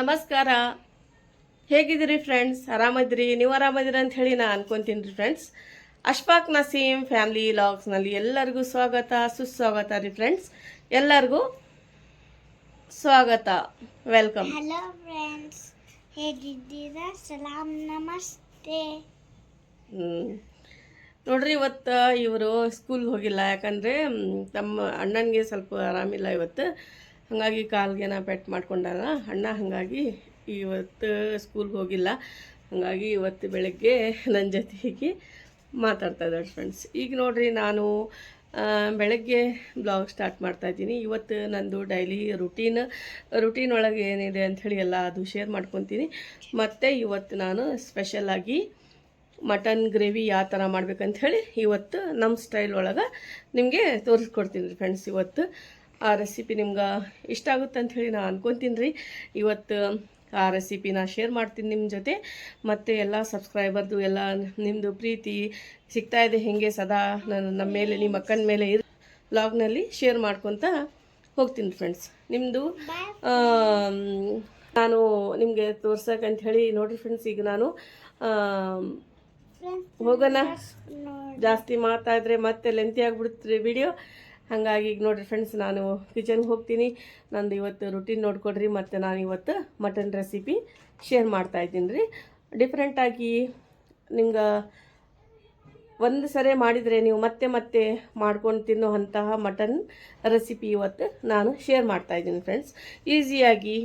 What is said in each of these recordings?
ನಮಸ್ಕಾರ. ಹೇಗಿದ್ದೀರಿ ಫ್ರೆಂಡ್ಸ್? ಆರಾಮದಿರಿ? ನೀವು ಆರಾಮದಿರಿ ಅಂತ ಹೇಳಿ ನಾನು ಅನ್ಕೊತೀನಿ ರೀ ಫ್ರೆಂಡ್ಸ್. ಅಶ್ಫಾಕ್ ನಸೀಮ್ ಫ್ಯಾಮಿಲಿ ಲಾಗ್ಸ್ನಲ್ಲಿ ಎಲ್ಲರಿಗೂ ಸ್ವಾಗತ, ಸುಸ್ವಾಗತ ರೀ ಫ್ರೆಂಡ್ಸ್. ಎಲ್ಲರಿಗೂ ಸ್ವಾಗತ, ವೆಲ್ಕಮ್. ಹಲೋ ಫ್ರೆಂಡ್ಸ್, ಹೇಗಿದ್ದೀರಾ? ಸಲಾಮ್, ನಮಸ್ತೆ. ನೋಡ್ರಿ, ಇವತ್ತು ಇವರು ಸ್ಕೂಲ್ಗೆ ಹೋಗಿಲ್ಲ. ಯಾಕಂದರೆ ತಮ್ಮ ಅಣ್ಣನಿಗೆ ಸ್ವಲ್ಪ ಆರಾಮಿಲ್ಲ ಇವತ್ತು. ಹಾಗಾಗಿ ಕಾಲ್ಗೆನ ಪೆಟ್ ಮಾಡ್ಕೊಂಡಾನ ಅಣ್ಣ. ಹಾಗಾಗಿ ಇವತ್ತು ಸ್ಕೂಲ್ಗೆ ಹೋಗಿಲ್ಲ. ಹಾಗಾಗಿ ಇವತ್ತು ಬೆಳಗ್ಗೆ ನನ್ನ ಜೊತೆಗೆ ಮಾತಾಡ್ತಾ ಇದ್ದಾರೆ ಫ್ರೆಂಡ್ಸ್. ಈಗ ನೋಡ್ರಿ, ನಾನು ಬೆಳಗ್ಗೆ ಬ್ಲಾಗ್ ಸ್ಟಾರ್ಟ್ ಮಾಡ್ತಾಯಿದ್ದೀನಿ. ಇವತ್ತು ನಂದು ಡೈಲಿ ರುಟೀನ್ ಒಳಗೆ ಏನಿದೆ ಅಂಥೇಳಿ ಎಲ್ಲ ಅದು ಶೇರ್ ಮಾಡ್ಕೊತೀನಿ. ಮತ್ತು ಇವತ್ತು ನಾನು ಸ್ಪೆಷಲಾಗಿ ಮಟನ್ ಗ್ರೇವಿ ಯಾವ ಥರ ಮಾಡ್ಬೇಕಂಥೇಳಿ ಇವತ್ತು ನಮ್ಮ ಸ್ಟೈಲ್ ಒಳಗೆ ನಿಮಗೆ ತೋರಿಸ್ಕೊಡ್ತೀನಿ ರೀ ಫ್ರೆಂಡ್ಸ್. ಇವತ್ತು ಆ ರೆಸಿಪಿ ನಿಮ್ಗೆ ಇಷ್ಟ ಆಗುತ್ತೆ ಅಂಥೇಳಿ ನಾನು ಅನ್ಕೊತೀನಿ ರೀ. ಇವತ್ತು ಆ ರೆಸಿಪಿನ ಶೇರ್ ಮಾಡ್ತೀನಿ ನಿಮ್ಮ ಜೊತೆ. ಮತ್ತು ಎಲ್ಲ ಸಬ್ಸ್ಕ್ರೈಬರ್ದು ಎಲ್ಲ ನಿಮ್ಮದು ಪ್ರೀತಿ ಸಿಗ್ತಾಯಿದೆ ಹೀಗೆ ಸದಾ ನಮ್ಮ ಮೇಲೆ, ನಿಮ್ಮ ಅಕ್ಕನ ಮೇಲೆ ವ್ಲಾಗ್ನಲ್ಲಿ ಶೇರ್ ಮಾಡ್ಕೊತ ಹೋಗ್ತೀನಿ ಫ್ರೆಂಡ್ಸ್. ನಿಮ್ಮದು ನಾನು ನಿಮಗೆ ತೋರ್ಸಕ್ಕಂತ ಹೇಳಿ ನೋಡಿರಿ ಫ್ರೆಂಡ್ಸ್. ಈಗ ನಾನು ಹೋಗೋಣ. ಜಾಸ್ತಿ ಮಾತಾಡಿದ್ರೆ ಮತ್ತೆ ಲೆಂತಿ ಆಗಿಬಿಡುತ್ತೆ ವಿಡಿಯೋ. ಹಾಗಾಗಿ ಈಗ ನೋಡಿರಿ ಫ್ರೆಂಡ್ಸ್, ನಾನು ಕಿಚನ್ಗೆ ಹೋಗ್ತೀನಿ. ನಂದು ಇವತ್ತು ರುಟೀನ್ ನೋಡ್ಕೊಡ್ರಿ. ಮತ್ತು ನಾನು ಇವತ್ತು ಮಟನ್ ರೆಸಿಪಿ ಶೇರ್ ಮಾಡ್ತಾಯಿದ್ದೀನಿ ರೀ. ಡಿಫ್ರೆಂಟಾಗಿ ನಿಮ್ಗೆ ಒಂದು ಸರಿ ಮಾಡಿದರೆ ನೀವು ಮತ್ತೆ ಮತ್ತೆ ಮಾಡ್ಕೊಂಡು ತಿನ್ನೋ ಅಂತಹ ಮಟನ್ ರೆಸಿಪಿ ಇವತ್ತು ನಾನು ಶೇರ್ ಮಾಡ್ತಾಯಿದ್ದೀನಿ ಫ್ರೆಂಡ್ಸ್. ಈಸಿಯಾಗಿ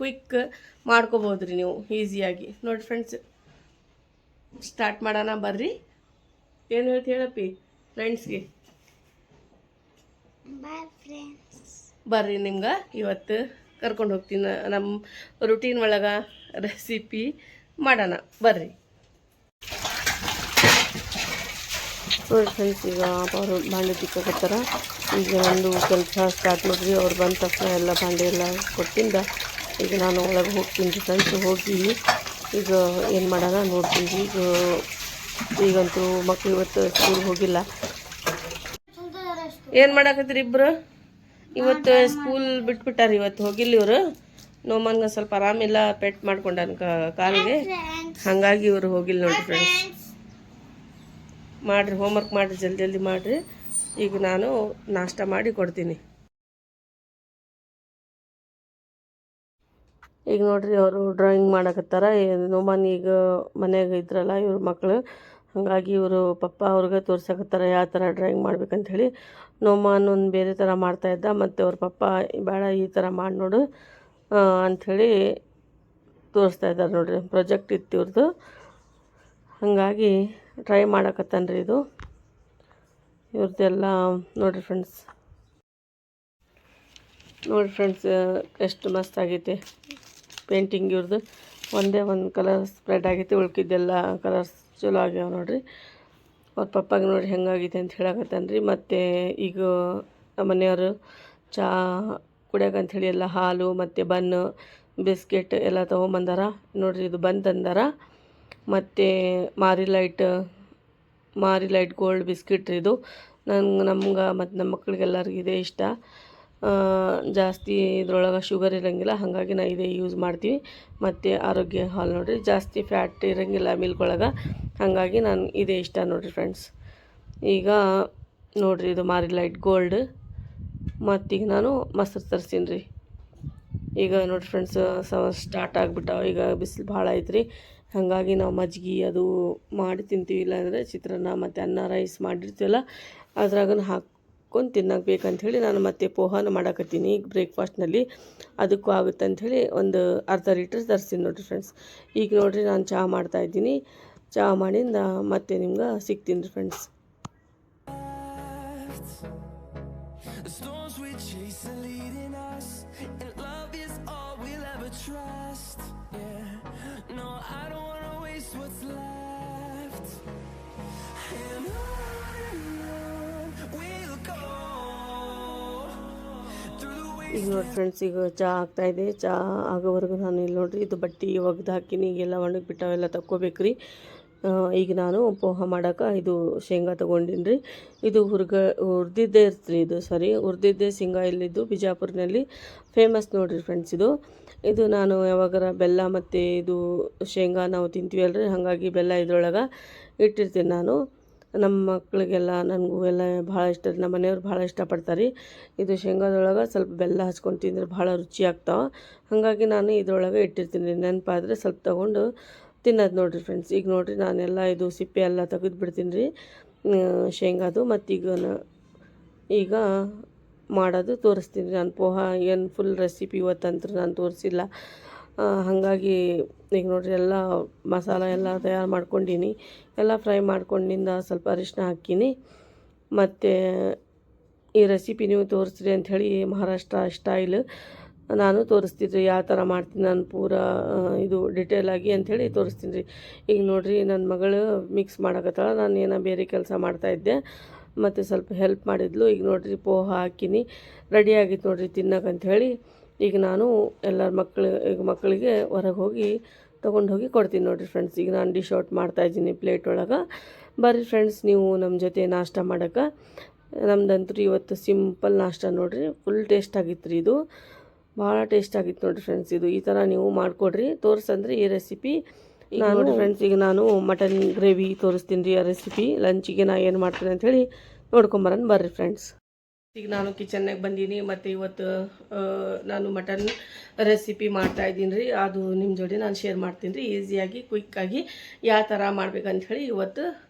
ಕ್ವಿಕ್ ಮಾಡ್ಕೋಬೋದು ರೀ ನೀವು ಈಸಿಯಾಗಿ. ನೋಡಿ ಫ್ರೆಂಡ್ಸ್, ಸ್ಟಾರ್ಟ್ ಮಾಡೋಣ ಬರ್ರಿ. ಏನು ಹೇಳಪ್ಪಿ ಫ್ರೆಂಡ್ಸ್ಗೆ? ಬರ್ರಿ, ನಿಮ್ಗೆ ಇವತ್ತು ಕರ್ಕೊಂಡು ಹೋಗ್ತೀನಿ ನಮ್ಮ ರುಟೀನ್ ಒಳಗೆ ರೆಸಿಪಿ ಮಾಡೋಣ ಬರ್ರಿ. ನೋಡಿ ಫ್ರೆಂಡ್ಸ್, ಈಗ ಅವರು ಬಾಂಡೆ ತಿಕ್ಕಕತ್ತಾರ. ಈಗ ಒಂದು ಕೆಲಸ ಸ್ಟಾರ್ಟ್ ಮಾಡಿದ್ವಿ. ಅವ್ರು ಬಂದ ತಕ್ಷಣ ಎಲ್ಲ ಬಾಂಡೆ ಎಲ್ಲ ಕೊಟ್ಟಿಂದ ಈಗ ನಾನು ಒಳಗೆ ಹೋಗ್ತೀನಿ ಫ್ರೆಂಡ್ಸ್. ಹೋಗಿ ಈಗ ಏನು ಮಾಡೋಣ ನೋಡ್ತೀನಿ. ಈಗಂತೂ ಮಕ್ಕಳು ಇವತ್ತು ಸ್ಕೂಲ್ಗೆ ಹೋಗಿಲ್ಲ. ಏನು ಮಾಡಾಕತ್ತೀರಿ ಇಬ್ಬರು? ಇವತ್ತು ಸ್ಕೂಲ್ ಬಿಟ್ಬಿಟ್ಟಾರ, ಇವತ್ತು ಹೋಗಿಲ್ಲ ಇವರು. ನೋಮನ್ಗೆ ಸ್ವಲ್ಪ ಆರಾಮಿಲ್ಲ, ಪೆಟ್ ಮಾಡ್ಕೊಂಡಾನ ಕಾಲಿಗೆ. ಹಾಗಾಗಿ ಇವರು ಹೋಗಿಲ್ಲ ನೋಡಿರಿ ಫ್ರೆಂಡ್ಸ್. ಮಾಡಿರಿ, ಹೋಮ್ವರ್ಕ್ ಮಾಡಿರಿ, ಜಲ್ದಿ ಮಾಡಿರಿ. ಈಗ ನಾನು ನಾಷ್ಟ ಮಾಡಿ ಕೊಡ್ತೀನಿ. ಈಗ ನೋಡ್ರಿ, ಅವರು ಡ್ರಾಯಿಂಗ್ ಮಾಡಕತ್ತಾರ. ನೋಮನ್ ಈಗ ಮನೆಯಾಗ ಇದ್ರಲ್ಲ ಇವ್ರ ಮಕ್ಕಳು. ಹಾಗಾಗಿ ಇವರು ಪಪ್ಪ ಅವ್ರಿಗೆ ತೋರ್ಸಕತ್ತಾರ ಯಾವ ಥರ ಡ್ರಾಯಿಂಗ್ ಮಾಡ್ಬೇಕಂಥೇಳಿ. ನೋಮಾನ್ ಒಂದು ಬೇರೆ ಥರ ಮಾಡ್ತಾಯಿದ್ದ, ಮತ್ತು ಅವ್ರ ಪಪ್ಪ ಬೇಡ ಈ ಥರ ಮಾಡಿ ನೋಡು ಅಂಥೇಳಿ ತೋರಿಸ್ತಾ ಇದ್ದಾರೆ ನೋಡ್ರಿ. ಪ್ರಾಜೆಕ್ಟ್ ಇತ್ತು ಇವ್ರದ್ದು, ಹಾಗಾಗಿ ಟ್ರೈ ಮಾಡಕತ್ತಾನ್ರಿ ಇದು ಇವ್ರದ್ದೆಲ್ಲ. ನೋಡಿರಿ ಫ್ರೆಂಡ್ಸ್, ಎಷ್ಟು ಮಸ್ತ್ ಆಗೈತೆ ಪೇಂಟಿಂಗ್ ಇವ್ರದ್ದು. ಒಂದೇ ಒಂದು ಕಲರ್ ಸ್ಪ್ರೆಡ್ ಆಗೈತೆ, ಉಳ್ಕಿದ್ದೆಲ್ಲ ಕಲರ್ಸ್ ಚಲೋ ಆಗ್ಯಾವ ನೋಡ್ರಿ. ಅವ್ರ ಪಪ್ಪಾಗೆ ನೋಡಿ ಹೆಂಗಾಗೈತೆ ಅಂತ ಹೇಳಕತ್ತಾನ ರೀ. ಮತ್ತು ಈಗ ನಮ್ಮ ಮನೆಯವರು ಚಹಾ ಕುಡಿಯೋಕಂಥೇಳಿ ಎಲ್ಲ ಹಾಲು ಮತ್ತು ಬನ್ನು ಬಿಸ್ಕೆಟ್ ಎಲ್ಲ ತೊಗೊಂಬಂದಾರ ನೋಡ್ರಿ. ಇದು ಬನ್ ತಂದಾರ. ಮತ್ತು ಮಾರಿ ಲೈಟ್ ಗೋಲ್ಡ್ ಬಿಸ್ಕಿಟ್ ರೀ ಇದು. ನಮ್ಗೆ ಮತ್ತು ನಮ್ಮ ಮಕ್ಳಿಗೆಲ್ಲರಿಗೂ ಇದೇ ಇಷ್ಟ. ಜಾಸ್ತಿ ಇದ್ರೊಳಗೆ ಶುಗರ್ ಇರೋಂಗಿಲ್ಲ, ಹಾಗಾಗಿ ನಾವು ಇದೇ ಯೂಸ್ ಮಾಡ್ತೀವಿ. ಮತ್ತು ಆರೋಗ್ಯ ಹಾಲು ನೋಡಿರಿ, ಜಾಸ್ತಿ ಫ್ಯಾಟ್ ಇರೋಂಗಿಲ್ಲ ಮಿಲ್ಕ್ ಒಳಗೆ, ಹಾಗಾಗಿ ನಾನು ಇದೇ ಇಷ್ಟ ನೋಡಿರಿ ಫ್ರೆಂಡ್ಸ್. ಈಗ ನೋಡಿರಿ, ಇದು ಮಾರಿ ಲೈಟ್ ಗೋಲ್ಡ್. ಮತ್ತೀಗ ನಾನು ಮೊಸರು ತರಿಸ್ತೀನಿ ರೀ. ಈಗ ನೋಡಿರಿ ಫ್ರೆಂಡ್ಸ್, ಸ್ಟಾರ್ಟ್ ಆಗಿಬಿಟ್ಟಾವ. ಈಗ ಬಿಸಿಲು ಭಾಳ ಐತ್ರಿ, ಹಾಗಾಗಿ ನಾವು ಮಜ್ಜಿಗೆ ಅದು ಮಾಡಿ ತಿಂತೀವಿ. ಇಲ್ಲಾಂದರೆ ಚಿತ್ರಾನ್ನ ಮತ್ತು ಅನ್ನ ರೈಸ್ ಮಾಡಿರ್ತೀವಲ್ಲ ಅದ್ರಾಗ ಹಾಕ್ಕೊಂಡು ತಿನ್ನಕ್ಕೆ ಬೇಕಂಥೇಳಿ ನಾನು ಮತ್ತೆ ಪೋಹಾನ ಮಾಡಾಕತ್ತೀನಿ ಈಗ ಬ್ರೇಕ್ಫಾಸ್ಟ್ನಲ್ಲಿ. ಅದಕ್ಕೂ ಆಗುತ್ತೆ ಅಂಥೇಳಿ ಒಂದು ಅರ್ಧ ಲೀಟರ್ ತರಿಸ್ತೀನಿ ನೋಡಿರಿ ಫ್ರೆಂಡ್ಸ್. ಈಗ ನೋಡಿರಿ, ನಾನು ಚಹಾ ಮಾಡ್ತಾಯಿದ್ದೀನಿ. ಚಹಾ ಮಾಡಿಂದ ಮತ್ತೆ ನಿಮ್ಗೆ ಸಿಗ್ತೀನಿ ರೀ ಫ್ರೆಂಡ್ಸ್. ಈಗ ನೋಡಿ ಫ್ರೆಂಡ್ಸ್, ಈಗ ಚಹಾ ಆಗ್ತಾಯಿದೆ. ಚಹಾ ಆಗೋವರೆಗೂ ನಾನು ಇಲ್ಲಿ ನೋಡಿರಿ ಇದು ಬಟ್ಟೆ ಒಗ್ದು ಹಾಕಿನಿ. ಈಗೆಲ್ಲ ಒಣಗಿ ಬಿಟ್ಟಾವೆಲ್ಲ ತಕ್ಕೋಬೇಕ್ರಿ. ಈಗ ನಾನು ಪೋಹ ಮಾಡೋಕೆ ಇದು ಶೇಂಗಾ ತೊಗೊಂಡಿನಿ ರೀ. ಇದು ಹುರಿದಿದ್ದೇ ಇರ್ತೀರಿ, ಇದು ಹುರಿದಿದ್ದೇ ಶೇಂಗಾ ಇಲ್ಲಿದ್ದು ಬಿಜಾಪುರಿನಲ್ಲಿ ಫೇಮಸ್ ನೋಡಿರಿ ಫ್ರೆಂಡ್ಸ್. ಇದು ನಾನು ಯಾವಾಗಾರ ಬೆಲ್ಲ ಮತ್ತು ಇದು ಶೇಂಗಾ ನಾವು ತಿಂತೀವಿ ಅಲ್ರಿ, ಹಾಗಾಗಿ ಬೆಲ್ಲ ಇದ್ರೊಳಗೆ ಇಟ್ಟಿರ್ತೀನಿ ನಾನು. ನಮ್ಮ ಮಕ್ಕಳಿಗೆಲ್ಲ ನನಗೂ ಎಲ್ಲ ಭಾಳ ಇಷ್ಟ, ನಮ್ಮ ಮನೆಯವ್ರು ಭಾಳ ಇಷ್ಟಪಡ್ತಾರೆ. ಇದು ಶೇಂಗಾದೊಳಗೆ ಸ್ವಲ್ಪ ಬೆಲ್ಲ ಹಚ್ಕೊಂಡು ತಿಂದರೆ ಭಾಳ ರುಚಿ ಆಗ್ತಾವೆ, ಹಾಗಾಗಿ ನಾನು ಇದ್ರೊಳಗೆ ಇಟ್ಟಿರ್ತೀನಿ ರೀ. ನೆನಪಾದರೆ ಸ್ವಲ್ಪ ತೊಗೊಂಡು ತಿನ್ನೋದು ನೋಡಿರಿ ಫ್ರೆಂಡ್ಸ್. ಈಗ ನೋಡಿರಿ ನಾನೆಲ್ಲ ಇದು ಸಿಪ್ಪೆ ಎಲ್ಲ ತೆಗೆದು ಬಿಡ್ತೀನಿ ರೀ ಶೇಂಗಾದು. ಮತ್ತು ಈಗ ಮಾಡೋದು ತೋರಿಸ್ತೀನಿ ರೀ. ನಾನು ಪೋಹ ಏನು ಫುಲ್ ರೆಸಿಪಿ ಇವತ್ತಂತೂ ನಾನು ತೋರಿಸಿಲ್ಲ, ಹಾಗಾಗಿ ಈಗ ನೋಡಿರಿ ಎಲ್ಲ ಮಸಾಲ ಎಲ್ಲ ತಯಾರು ಮಾಡ್ಕೊಂಡೀನಿ. ಎಲ್ಲ ಫ್ರೈ ಮಾಡ್ಕೊಂಡಿಂದ ಸ್ವಲ್ಪ ಅರಿಶಿನ ಹಾಕೀನಿ. ಮತ್ತು ಈ ರೆಸಿಪಿ ನೀವು ತೋರಿಸ್ರಿ ಅಂಥೇಳಿ ಮಹಾರಾಷ್ಟ್ರ ಸ್ಟೈಲ್ ನಾನು ತೋರಿಸ್ತೀನಿ ರೀ, ಯಾವ ಥರ ಮಾಡ್ತೀನಿ ನಾನು ಪೂರಾ ಇದು ಡಿಟೇಲಾಗಿ ಅಂಥೇಳಿ ತೋರಿಸ್ತೀನಿ ರೀ. ಈಗ ನೋಡಿರಿ ನನ್ನ ಮಗಳು ಮಿಕ್ಸ್ ಮಾಡಕತ್ತಾಳ, ನಾನು ಏನೋ ಬೇರೆ ಕೆಲಸ ಮಾಡ್ತಾಯಿದ್ದೆ, ಮತ್ತು ಸ್ವಲ್ಪ ಹೆಲ್ಪ್ ಮಾಡಿದ್ಲು. ಈಗ ನೋಡಿರಿ ಪೋಹ ಹಾಕಿನಿ, ರೆಡಿ ಆಗಿತ್ತು ನೋಡಿರಿ ತಿನ್ನೋಕಂಥೇಳಿ. ಈಗ ನಾನು ಎಲ್ಲರ ಮಕ್ಕಳಿಗೆ ಹೊರಗೆ ಹೋಗಿ ತೊಗೊಂಡು ಹೋಗಿ ಕೊಡ್ತೀನಿ ನೋಡಿರಿ ಫ್ರೆಂಡ್ಸ್. ಈಗ ನಾನು ಡಿಶ್ ಔಟ್ ಮಾಡ್ತಾಯಿದ್ದೀನಿ ಪ್ಲೇಟ್ ಒಳಗೆ. ಬರ್ರಿ ಫ್ರೆಂಡ್ಸ್ ನೀವು ನಮ್ಮ ಜೊತೆ ನಾಷ್ಟ ಮಾಡೋಕೆ. ನಮ್ದಂತೂ ಇವತ್ತು ಸಿಂಪಲ್ ನಾಷ್ಟ ನೋಡಿರಿ, ಫುಲ್ ಟೇಸ್ಟ್ ಆಗಿತ್ತು ರೀ. ಇದು ಭಾಳ ಟೇಸ್ಟ್ ಆಗಿತ್ತು ನೋಡಿರಿ ಫ್ರೆಂಡ್ಸ್. ಈ ಥರ ನೀವು ಮಾಡಿಕೊಡ್ರಿ, ತೋರಿಸಂದ್ರೆ ಈ ರೆಸಿಪಿ. ನಾನು ಫ್ರೆಂಡ್ಸ್ ಈಗ ನಾನು ಮಟನ್ ಗ್ರೇವಿ ತೋರಿಸ್ತೀನಿ ರೀ ಆ ರೆಸಿಪಿ. ಲಂಚಿಗೆ ನಾನು ಏನು ಮಾಡ್ತೀನಿ ಅಂಥೇಳಿ ನೋಡ್ಕೊಂಬರೋಣ ಬರ್ರಿ ಫ್ರೆಂಡ್ಸ್. ಈಗ ನಾನು ಕಿಚನ್ನಾಗ ಬಂದೀನಿ, ಮತ್ತು ಇವತ್ತು ನಾನು ಮಟನ್ ರೆಸಿಪಿ ಮಾಡ್ತಾಯಿದ್ದೀನಿ ರೀ. ಅದು ನಿಮ್ಮ ಜೋಡಿ ನಾನು ಶೇರ್ ಮಾಡ್ತೀನಿ ರೀ, ಈಸಿಯಾಗಿ ಕ್ವಿಕ್ಕಾಗಿ ಯಾವ ಥರ ಮಾಡ್ಬೇಕಂಥೇಳಿ ಇವತ್ತು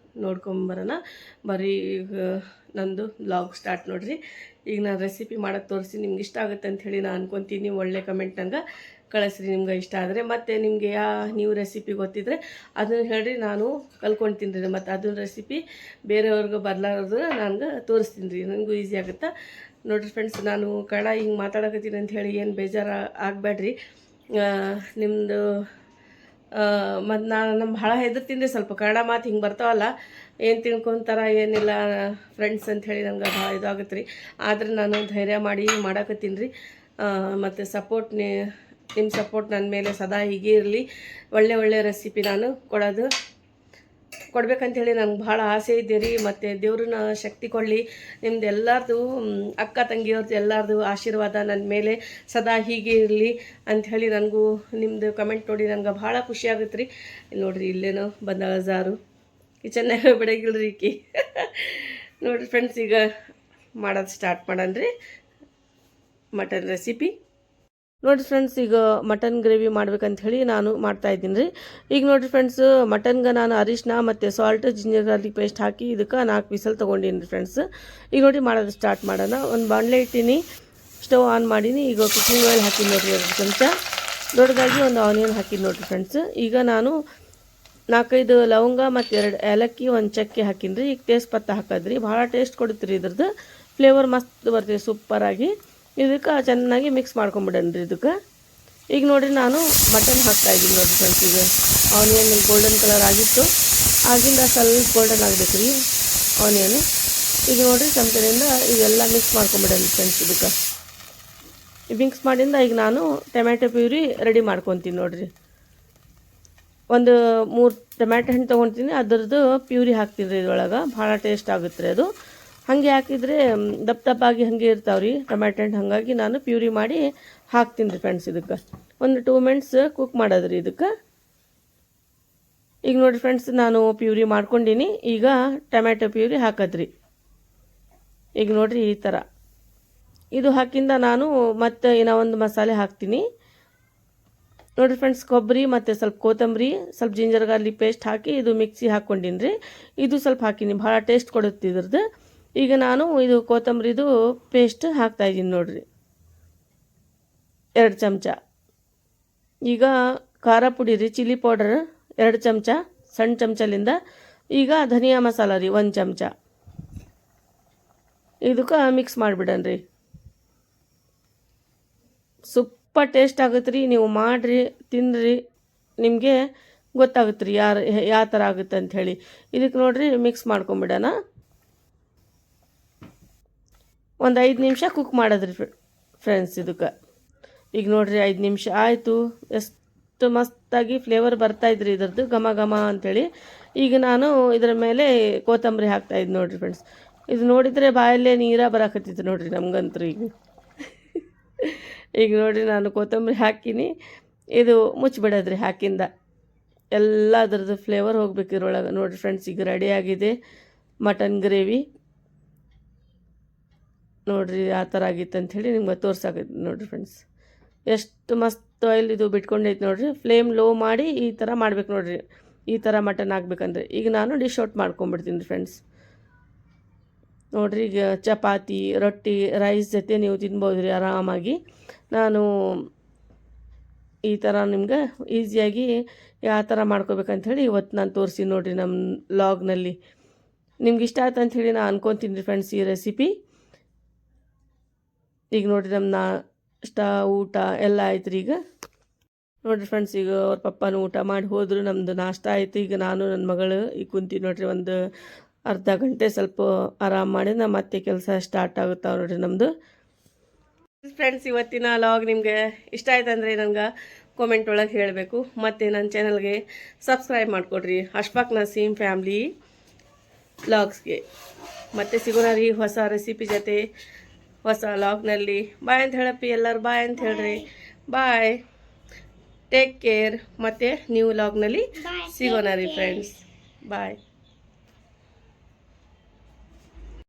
ನೋಡ್ಕೊಂಬರೋಣ ಬರ್ರಿ. ಈಗ ನಂದು ವ್ಲಾಗ್ ಸ್ಟಾರ್ಟ್ ನೋಡಿರಿ. ಈಗ ನಾನು ರೆಸಿಪಿ ಮಾಡೋಕ್ಕೆ ತೋರಿಸಿ ನಿಮ್ಗೆ ಇಷ್ಟ ಆಗುತ್ತೆ ಅಂಥೇಳಿ ನಾನು ಅನ್ಕೊತೀನಿ. ಒಳ್ಳೆ ಕಮೆಂಟ್ ನಂಗೆ ಕಳಿಸ್ರಿ ನಿಮ್ಗೆ ಇಷ್ಟ ಆದರೆ. ಮತ್ತು ನಿಮಗೆ ನೀವು ರೆಸಿಪಿ ಗೊತ್ತಿದ್ರೆ ಅದನ್ನು ಹೇಳ್ರಿ, ನಾನು ಕಲ್ತ್ಕೊಳ್ತೀನಿ ರೀ. ಮತ್ತು ಅದನ್ನ ರೆಸಿಪಿ ಬೇರೆಯವ್ರಿಗೆ ಬದಲಾರ್ದು ನನಗೆ ತೋರಿಸ್ತೀನಿ ರೀ, ನನಗೂ ಈಸಿ ಆಗುತ್ತೆ ನೋಡಿರಿ ಫ್ರೆಂಡ್ಸ್. ನಾನು ಕನ್ನಡ ಹಿಂಗೆ ಮಾತಾಡಕತ್ತೀನಿ ಅಂಥೇಳಿ ಏನು ಬೇಜಾರು ಆಗಬೇಡ್ರಿ. ನಿಮ್ಮದು ಮತ್ತು ನಾನು ಭಾಳ ಹೆದರ್ತೀನಿ ರೀ, ಸ್ವಲ್ಪ ಕನ್ನಡ ಮಾತು ಹಿಂಗೆ ಬರ್ತಾವಲ್ಲ, ಏನು ತಿಳ್ಕೊತಾರ ಏನಿಲ್ಲ ಫ್ರೆಂಡ್ಸ್ ಅಂಥೇಳಿ ನಂಗೆ ಭಾಳ ಇದಾಗುತ್ತೆ ರೀ. ಆದರೆ ನಾನು ಧೈರ್ಯ ಮಾಡಿ ಮಾಡಕತ್ತೀನಿ ರೀ. ಮತ್ತು ನಿಮ್ಮ ಸಪೋರ್ಟ್ ನನ್ನ ಮೇಲೆ ಸದಾ ಹೀಗೆ ಇರಲಿ. ಒಳ್ಳೆ ರೆಸಿಪಿ ನಾನು ಕೊಡ್ಬೇಕಂಥೇಳಿ ನನಗೆ ಭಾಳ ಆಸೆ ಇದೆ ರೀ. ಮತ್ತು ದೇವ್ರನ್ನ ಶಕ್ತಿ ಕೊಡಲಿ. ನಿಮ್ದು ಎಲ್ಲರದು ಅಕ್ಕ ತಂಗಿಯವ್ರದ್ದು ಎಲ್ಲರದು ಆಶೀರ್ವಾದ ನನ್ನ ಮೇಲೆ ಸದಾ ಹೀಗೆ ಇರಲಿ ಅಂಥೇಳಿ ನನಗೂ ನಿಮ್ಮದು ಕಮೆಂಟ್ ನೋಡಿ ನನಗೆ ಭಾಳ ಖುಷಿ ಆಗುತ್ತೆ ರೀ. ನೋಡಿರಿ ಇಲ್ಲೇನೋ ಬಂದಾಳ ಜಾರು, ಕಿಚನ್ನಾಗ ಬಿಡಗಿಲ್ರಿ ಈಕಿ. ನೋಡಿರಿ ಫ್ರೆಂಡ್ಸ್ ಈಗ ಮಾಡೋದು ಸ್ಟಾರ್ಟ್ ಮಾಡೋಣ ರೀ ಮಟನ್ ರೆಸಿಪಿ. ನೋಡಿರಿ ಫ್ರೆಂಡ್ಸ್ ಈಗ ಮಟನ್ ಗ್ರೇವಿ ಮಾಡ್ಬೇಕಂತ ಹೇಳಿ ನಾನು ಮಾಡ್ತಾಯಿದ್ದೀನಿ ರೀ. ಈಗ ನೋಡಿರಿ ಫ್ರೆಂಡ್ಸ್ ಮಟನ್ಗೆ ನಾನು ಅರಿಶಿನ ಮತ್ತು ಸಾಲ್ಟ್ ಜಿಂಜರ್ ಗಾರ್ಲಿಕ್ ಪೇಸ್ಟ್ ಹಾಕಿ ಇದಕ್ಕೆ 4 ವಿಸಲ್ ತೊಗೊಂಡೀನಿ ರೀ ಫ್ರೆಂಡ್ಸ್. ಈಗ ನೋಡಿ ಮಾಡೋದು ಸ್ಟಾರ್ಟ್ ಮಾಡೋಣ. ಒಂದು ಬಾಣಲೆ ಇಟ್ಟೀನಿ, ಸ್ಟವ್ ಆನ್ ಮಾಡೀನಿ. ಈಗ ಕುಕಿಂಗ್ ಆಯಿಲ್ ಹಾಕಿ ನೋಡಿರಿ 2 ಚಮಚ. ದೊಡ್ಡದಾಗಿ ಒಂದು ಆನಿಯನ್ ಹಾಕಿ ನೋಡಿರಿ ಫ್ರೆಂಡ್ಸ್. ಈಗ ನಾನು 4-5 ಲವಂಗ ಮತ್ತು 2 ಏಲಕ್ಕಿ, 1 ಚಕ್ಕೆ ಹಾಕಿನಿ ರೀ. ಈಗ ಟೇಸ್ಟ್ ಪತ್ತ ಹಾಕಿದ್ರಿ, ಭಾಳ ಟೇಸ್ಟ್ ಕೊಡುತ್ತೆ ರೀ. ಇದ್ರದ್ದು ಫ್ಲೇವರ್ ಮಸ್ತ್ ಬರ್ತೀವಿ ಸೂಪರಾಗಿ. ಇದಕ್ಕೆ ಚೆನ್ನಾಗಿ ಮಿಕ್ಸ್ ಮಾಡ್ಕೊಂಬಿಡೋಣ ರೀ ಇದಕ್ಕೆ. ಈಗ ನೋಡಿರಿ ನಾನು ಮಟನ್ ಹಾಕ್ತಾಯಿದ್ದೀನಿ ನೋಡಿರಿ ಫ್ರೆಂಡ್ಸ್. ಈಗ ಆನಿಯನ್ ಗೋಲ್ಡನ್ ಕಲರ್ ಆಗಿತ್ತು, ಆಗಿಂದ ಸ್ವಲ್ಪ ಗೋಲ್ಡನ್ ಆಗಬೇಕು ರೀ ಆನಿಯನು. ಈಗ ನೋಡಿರಿ ಚಮಚದಿಂದ ಇದೆಲ್ಲ ಮಿಕ್ಸ್ ಮಾಡ್ಕೊಂಬಿಡೋಣ ಫ್ರೆಂಡ್ಸ್. ಇದಕ್ಕೆ ಮಿಕ್ಸ್ ಮಾಡಿಂದ ಈಗ ನಾನು ಟೊಮ್ಯಾಟೊ ಪ್ಯೂರಿ ರೆಡಿ ಮಾಡ್ಕೊತೀನಿ ನೋಡಿರಿ. ಒಂದು 3 ಟೊಮ್ಯಾಟೊ ಹಣ್ಣು ತೊಗೊತೀನಿ, ಅದರದ್ದು ಪ್ಯೂರಿ ಹಾಕ್ತೀನಿ ರೀ ಇದ್ರೊಳಗೆ. ಭಾಳ ಟೇಸ್ಟ್ ಆಗುತ್ತೆ ರೀ ಅದು. ಹಾಗೆ ಹಾಕಿದರೆ ದಪ್ಪಾಗಿ ಹಾಗೆ ಇರ್ತಾವೆ ರೀ ಟೊಮ್ಯಾಟೊ ಹಣ್ಣು, ಹಾಗಾಗಿ ನಾನು ಪ್ಯೂರಿ ಮಾಡಿ ಹಾಕ್ತೀನಿ ರೀ ಫ್ರೆಂಡ್ಸ್. ಇದಕ್ಕೆ ಒಂದು 2 ಮಿನಿಟ್ಸ್ ಕುಕ್ ಮಾಡೋದು ರೀ ಇದಕ್ಕೆ. ಈಗ ನೋಡಿ ಫ್ರೆಂಡ್ಸ್ ನಾನು ಪ್ಯೂರಿ ಮಾಡ್ಕೊಂಡೀನಿ. ಈಗ ಟೊಮ್ಯಾಟೊ ಪ್ಯೂರಿ ಹಾಕೋದ್ರಿ. ಈಗ ನೋಡಿರಿ ಈ ಥರ ಇದು ಹಾಕಿಂದ ನಾನು ಮತ್ತೆ ಏನೋ ಒಂದು ಮಸಾಲೆ ಹಾಕ್ತೀನಿ ನೋಡಿರಿ ಫ್ರೆಂಡ್ಸ್. ಕೊಬ್ಬರಿ ಮತ್ತು ಸ್ವಲ್ಪ ಕೊತ್ತಂಬರಿ, ಸ್ವಲ್ಪ ಜಿಂಜರ್ ಗಾರ್ಲಿಕ್ ಪೇಸ್ಟ್ ಹಾಕಿ ಇದು ಮಿಕ್ಸಿ ಹಾಕ್ಕೊಂಡಿನಿ ರೀ. ಇದು ಸ್ವಲ್ಪ ಹಾಕಿನಿ, ಭಾಳ ಟೇಸ್ಟ್ ಕೊಡುತ್ತೆ ಇದ್ರದ್ದು. ಈಗ ನಾನು ಇದು ಕೊತ್ತಂಬರಿದು ಪೇಸ್ಟ್ ಹಾಕ್ತಾಯಿದ್ದೀನಿ ನೋಡಿರಿ 2 ಚಮಚ. ಈಗ ಖಾರ ಪುಡಿ ರೀ, ಚಿಲ್ಲಿ ಪೌಡರ್ 2 ಚಮಚ ಸಣ್ಣ ಚಮಚಲಿಂದ. ಈಗ ಧನಿಯಾ ಮಸಾಲ ರೀ 1 ಚಮಚ. ಇದಕ್ಕೆ ಮಿಕ್ಸ್ ಮಾಡಿಬಿಡೋಣ ರೀ. ಸೂಪರ್ ಟೇಸ್ಟ್ ಆಗುತ್ತೆ ರೀ. ನೀವು ಮಾಡಿರಿ, ತಿನ್ನಿರಿ, ನಿಮಗೆ ಗೊತ್ತಾಗುತ್ತೆ ರೀ ಯಾವ ಥರ ಆಗುತ್ತೆ ಅಂಥೇಳಿ. ಇದಕ್ಕೆ ನೋಡಿರಿ ಮಿಕ್ಸ್ ಮಾಡ್ಕೊಂಬಿಡೋಣ. ಒಂದು 5 ನಿಮಿಷ ಕುಕ್ ಮಾಡೋದ್ರಿ ಫ್ರೆಂಡ್ಸ್ ಇದಕ್ಕೆ. ಈಗ ನೋಡಿರಿ 5 ನಿಮಿಷ ಆಯಿತು, ಎಷ್ಟು ಮಸ್ತ್ ಮಸ್ತಾಗಿ ಫ್ಲೇವರ್ ಬರ್ತಾ ಇದ್ರಿ ಇದ್ರದ್ದು ಘಮ ಘಮ ಅಂಥೇಳಿ. ಈಗ ನಾನು ಇದರ ಮೇಲೆ ಕೊತ್ತಂಬರಿ ಹಾಕ್ತಾಯಿದ್ದು ನೋಡಿರಿ ಫ್ರೆಂಡ್ಸ್. ಇದು ನೋಡಿದರೆ ಬಾಯಲ್ಲೇ ನೀರ ಬರಾಕತ್ತಿತ್ತು ನೋಡಿರಿ ನಮಗಂತೂ ಈಗ. ಈಗ ನೋಡಿರಿ ನಾನು ಕೊತ್ತಂಬರಿ ಹಾಕಿನಿ, ಇದು ಮುಚ್ಚಿಬಿಡೋದ್ರಿ ಹಾಕಿಂದ ಎಲ್ಲ ಅದರದ್ದು ಫ್ಲೇವರ್ ಹೋಗ್ಬೇಕು ಇದ್ರೊಳಗೆ. ನೋಡಿರಿ ಫ್ರೆಂಡ್ಸ್, ಈಗ ರೆಡಿಯಾಗಿದೆ ಮಟನ್ ಗ್ರೇವಿ. ನೋಡಿರಿ ಆ ಥರ ಆಗಿತ್ತು ಅಂಥೇಳಿ ನಿಮ್ಗೆ ತೋರ್ಸಾಕೈತಿ ನೋಡಿರಿ ಫ್ರೆಂಡ್ಸ್. ಎಷ್ಟು ಮಸ್ತ್ ಆಯಿಲ್ ಇದು ಬಿಟ್ಕೊಂಡೈತೆ ನೋಡಿರಿ. ಫ್ಲೇಮ್ ಲೋ ಮಾಡಿ ಈ ಥರ ಮಾಡ್ಬೇಕು ನೋಡಿರಿ, ಈ ಥರ ಮಟನ್ ಹಾಕ್ಬೇಕಂದ್ರೆ. ಈಗ ನಾನು ಡಿಶ್ ಔಟ್ ಮಾಡ್ಕೊಂಬಿಡ್ತೀನಿ ರೀ ಫ್ರೆಂಡ್ಸ್. ನೋಡಿರಿ, ಈಗ ಚಪಾತಿ, ರೊಟ್ಟಿ, ರೈಸ್ ಜೊತೆ ನೀವು ತಿನ್ಬೋದು ರೀ ಆರಾಮಾಗಿ. ನಾನು ಈ ಥರ ನಿಮ್ಗೆ ಈಸಿಯಾಗಿ ಯಾವ ಥರ ಮಾಡ್ಕೋಬೇಕಂಥೇಳಿ ಇವತ್ತು ನಾನು ತೋರಿಸಿ ನೋಡಿರಿ ನಮ್ಮ ಲಾಗ್ನಲ್ಲಿ. ನಿಮ್ಗೆ ಇಷ್ಟ ಆಯ್ತು ಅಂಥೇಳಿ ನಾನು ಅನ್ಕೊತೀನಿ ರೀ ಫ್ರೆಂಡ್ಸ್ ಈ ರೆಸಿಪಿ. ಈಗ ನೋಡಿರಿ ನಮ್ಮ ನಾಷ್ಟ ಊಟ ಎಲ್ಲ ಆಯ್ತು ರೀ. ಈಗ ನೋಡಿರಿ ಫ್ರೆಂಡ್ಸ್, ಈಗ ಅವ್ರ ಪಪ್ಪನೂ ಊಟ ಮಾಡಿ ಹೋದರು, ನಮ್ಮದು ನಾಷ್ಟ ಆಯಿತು. ಈಗ ನಾನು ನನ್ನ ಮಗಳು ಈಗ ಕುಂತೀವಿ ನೋಡಿರಿ. ಒಂದು ಅರ್ಧ ಗಂಟೆ ಸ್ವಲ್ಪ ಆರಾಮ್ ಮಾಡಿ ಮತ್ತೆ ಕೆಲಸ ಸ್ಟಾರ್ಟ್ ಆಗುತ್ತಾವೆ ನೋಡಿರಿ ನಮ್ಮದು. ಫ್ರೆಂಡ್ಸ್, ಇವತ್ತಿನ ಲಾಗ್ ನಿಮಗೆ ಇಷ್ಟ ಆಯ್ತು ಅಂದರೆ ನನಗೆ ಕಾಮೆಂಟ್ ಒಳಗೆ ಹೇಳಬೇಕು. ಮತ್ತು ನನ್ನ ಚಾನಲ್ಗೆ ಸಬ್ಸ್ಕ್ರೈಬ್ ಮಾಡಿಕೊಡ್ರಿ, ಅಶ್ಫಾಕ್ ನಸೀಮ್ ಫ್ಯಾಮ್ಲಿ ಲಾಗ್ಸ್ಗೆ. ಮತ್ತೆ ಸಿಗೋಣ ರೀ ಹೊಸ ರೆಸಿಪಿ ಜೊತೆ ಹೊಸ ಲಾಗ್ನಲ್ಲಿ. ಬಾಯ್ ಅಂತ ಹೇಳಪ್ಪಿ, ಎಲ್ಲರೂ ಬಾಯ್ ಅಂತ ಹೇಳ್ರಿ. ಬಾಯ್, ಟೇಕ್ ಕೇರ್. ಮತ್ತು ನ್ಯೂ ಲಾಗ್ನಲ್ಲಿ ಸಿಗೋಣ ರೀ ಫ್ರೆಂಡ್ಸ್. ಬಾಯ್.